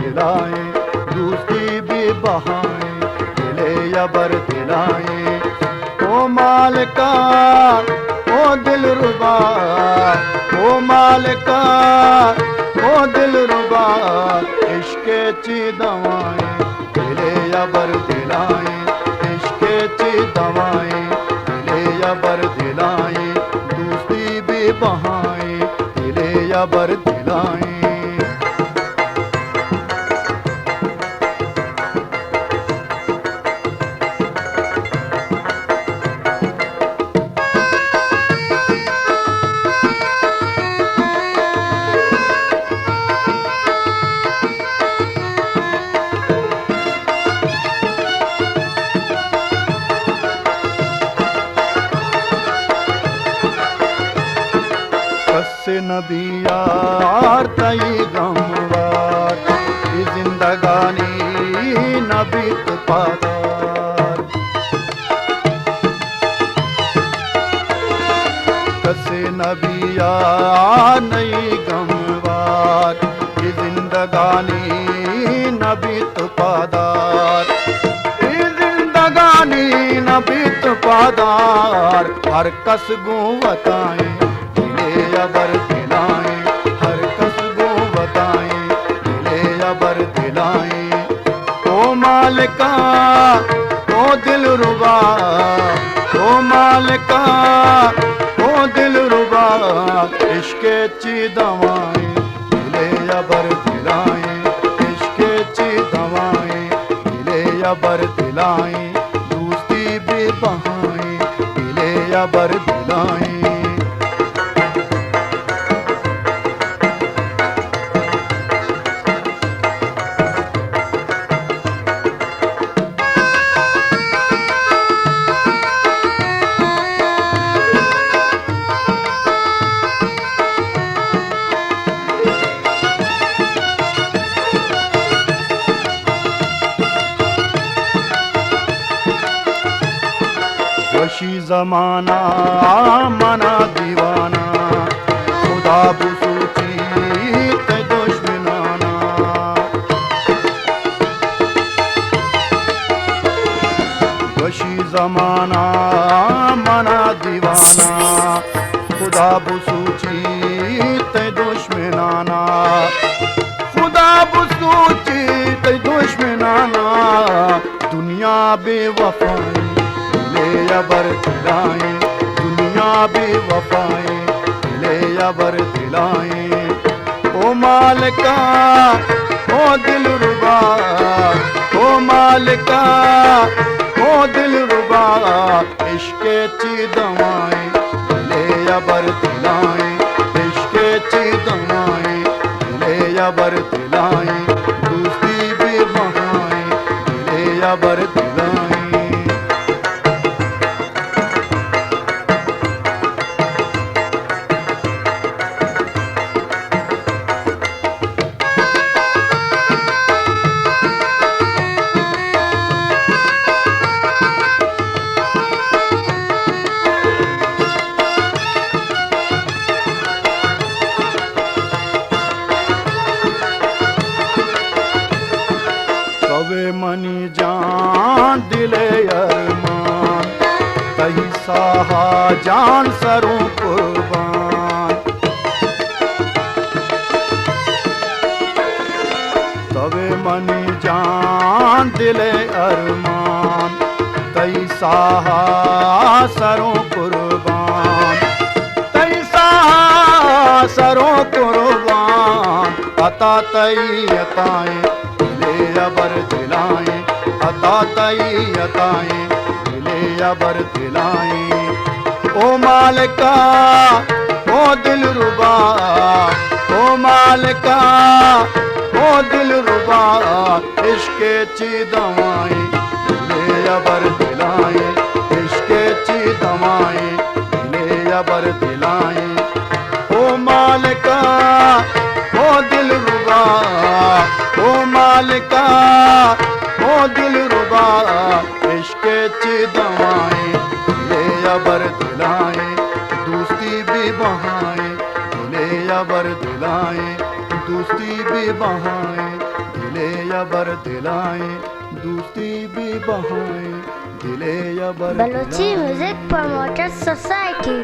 दिलाए, दूसरी भी बहाए दिले अबर दिलाए। ओ मालिका ओ दिलरुबा, ओ मालिका ओ दिलरुबा, इश्क़े ची दवाएं दिले अबर दिलाए, इश्क़े ची दवाएं दिले अबर दिलाए, दूसरी भी बहाए दिले अबर दिलाए। कस्से नबी यार तई गमवार, ये जिंदगानी नबी तो पादार। कस्से नबी यार नई गमवार, ये जिंदगानी नबी तो पादार, ये जिंदगानी नबी तो पादार। हर कस गुवताएं अबर दिलाए, हर कसबो बताए दिले अबर दिलाए। ओ मालिका ओ दिलरुबा, ओ मालिका ओ दिलरुबा, इश्क़े ची दवाएं दिले अबर दिलाए, इश्क़े ची दवाएं दिले अबर दिलाए, दूसरी भी बहाए दिले अबर दिलाए। वशी जमाना मना दीवाना, खुदा बुसूची ते दुश्मनाना। वशी जमाना मना दीवाना, खुदा बुसूची ते दुश्मनाना, खुदा बुसूची ते दुश्मनाना। दुनिया बेवफाई दिले अबर दिलाए, दुनिया बेवफाए दिले अबर दिलाए। ओ मालिका ओ दिलरुबा, ओ मालिका ओ दिलरुबा, इश्क़े ची दवाएं दिले अबर दिलाए, इश्क़े ची दवाएं दिले अबर दिलाए, दूसरी भी बहाए दिले अबर दिलाए। मनी जान दिले अरमान, तही साहा जान सरों कुर्बान। तवे मनी जान दिले अरमान, तही साहा सरों कुर्बान, तही साहा सरों कुर्बान। अता तई अताएं दिले अबर दिलाए, अता तई अताएं दिले अबर दिलाए। ओ मालिका ओ दिलरुबा, ओ मालिका ओ दिलरुबा, इश्क़े ची दवाएं दिले अबर दिलाए, इश्क़े ची दवाएं दिले अबर दिलाए। ओ मालिका ओ दिलरुबा, ओ मालिका ओ दिलरुबा, इश्क़े ची दवाएं दिले अबर दिलाए, दूसरी भी बहाए दिले अबर दिलाए, दूसरी भी बहाए दिले अबर दिलाएं, दूसरी भी बहाएं, दिले अबर बलोची दिलाएं। Music promoter society.